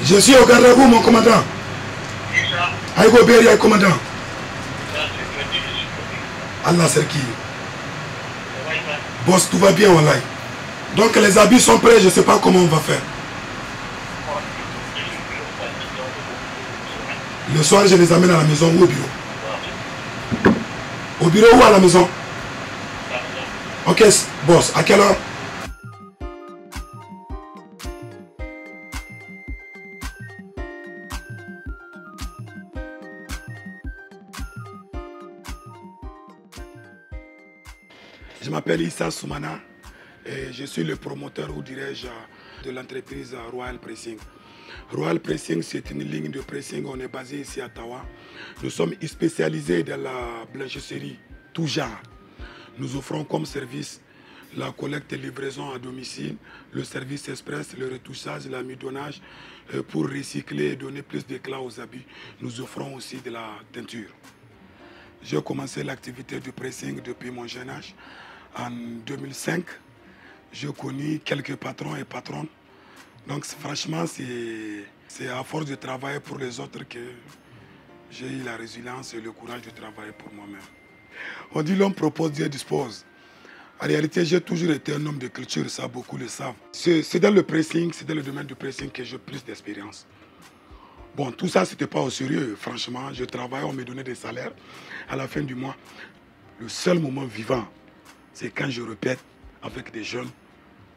Je suis au garde à vous, mon commandant. Aïgo Beria, commandant. Allah Serki. Boss, tout va bien, Wallahi. Donc les habits sont prêts, je ne sais pas comment on va faire. Le soir, je les amène à la maison ou au bureau. Au bureau ou à la maison? Ok, boss, à quelle heure? Je m'appelle Issa Soumana et je suis le promoteur ou dirais-je de l'entreprise Royal Pressing. Royal Pressing, c'est une ligne de pressing. On est basé ici à Tawa. Nous sommes spécialisés dans la blanchisserie, tout genre. Nous offrons comme service la collecte et livraison à domicile, le service express, le retouchage, l'amidonnage pour recycler et donner plus d'éclat aux habits. Nous offrons aussi de la teinture. J'ai commencé l'activité du pressing depuis mon jeune âge. En 2005, j'ai connu quelques patrons et patronnes. Donc franchement, c'est à force de travailler pour les autres que j'ai eu la résilience et le courage de travailler pour moi-même. On dit l'homme propose, Dieu dispose. En réalité, j'ai toujours été un homme de culture, ça beaucoup le savent. C'est dans le pressing, c'est dans le domaine du pressing que j'ai plus d'expérience. Bon, tout ça, c'était pas au sérieux. Franchement, je travaillais, on me donnait des salaires. À la fin du mois, le seul moment vivant, c'est quand je répète avec des jeunes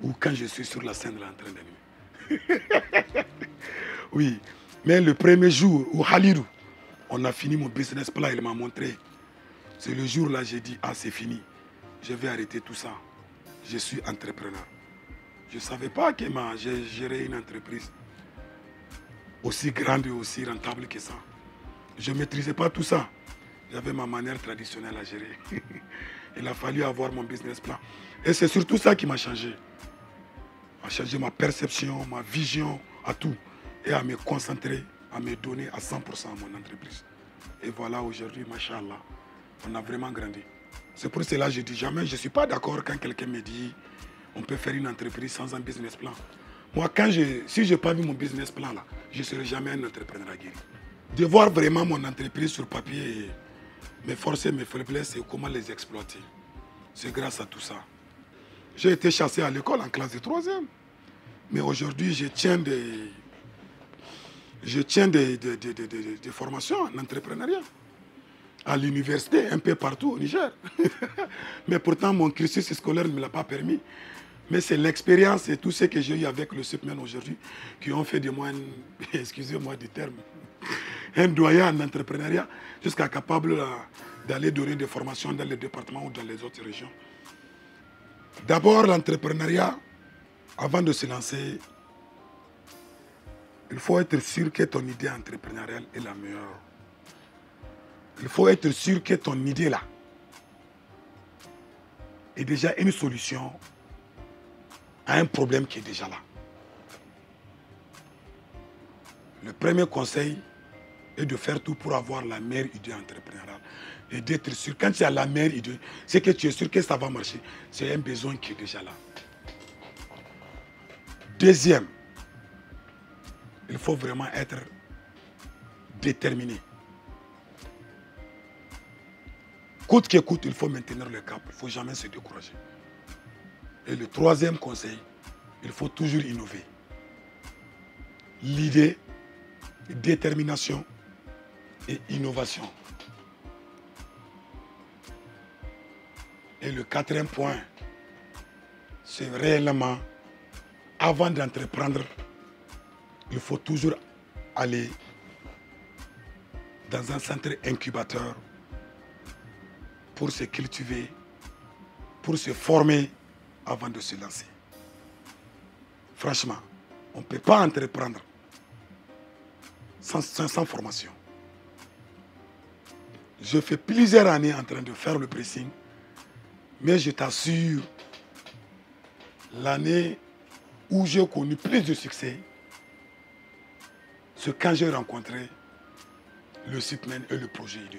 ou quand je suis sur la scène là, en train d'animer. Oui, mais le premier jour où Halidou, on a fini mon business plan, il m'a montré. C'est le jour là, j'ai dit, ah c'est fini, je vais arrêter tout ça. Je suis entrepreneur. Je ne savais pas que j'ai géré une entreprise aussi grande et aussi rentable que ça. Je ne maîtrisais pas tout ça. J'avais ma manière traditionnelle à gérer. Il a fallu avoir mon business plan. Et c'est surtout ça qui m'a changé. A changé ma perception, ma vision, à tout. Et à me concentrer, à me donner à 100% à mon entreprise. Et voilà, aujourd'hui, machallah, on a vraiment grandi. C'est pour cela que je dis jamais, je ne suis pas d'accord quand quelqu'un me dit on peut faire une entreprise sans un business plan. Moi, si je n'ai pas vu mon business plan là, je ne serai jamais un entrepreneur aguerri. De voir vraiment mon entreprise sur papier, mes forces et mes faiblesses et comment les exploiter. C'est grâce à tout ça. J'ai été chassé à l'école en classe de 3e. Mais aujourd'hui, je tiens des formations en entrepreneuriat. À l'université, un peu partout au Niger. Mais pourtant, mon cursus scolaire ne me l'a pas permis. Mais c'est l'expérience et tout ce que j'ai eu avec le SUPMEN aujourd'hui qui ont fait de moi, excusez-moi du terme, un doyen en entrepreneuriat jusqu'à capable d'aller donner des formations dans les départements ou dans les autres régions. D'abord, l'entrepreneuriat, avant de se lancer, il faut être sûr que ton idée entrepreneuriale est la meilleure. Il faut être sûr que ton idée là est déjà une solution à un problème qui est déjà là. Le premier conseil est de faire tout pour avoir la meilleure idée entrepreneuriale et d'être sûr. Quand tu as la meilleure idée, c'est que tu es sûr que ça va marcher. C'est un besoin qui est déjà là. Deuxième, il faut vraiment être déterminé. Coûte que coûte, il faut maintenir le cap. Il ne faut jamais se décourager. Et le troisième conseil, il faut toujours innover. L'idée, détermination et innovation. Et le quatrième point, c'est réellement, avant d'entreprendre, il faut toujours aller dans un centre incubateur pour se cultiver, pour se former avant de se lancer. Franchement, on ne peut pas entreprendre sans formation. Je fais plusieurs années en train de faire le pressing, mais je t'assure, l'année où j'ai connu plus de succès, c'est quand j'ai rencontré le SUPMEN et le projet IDE.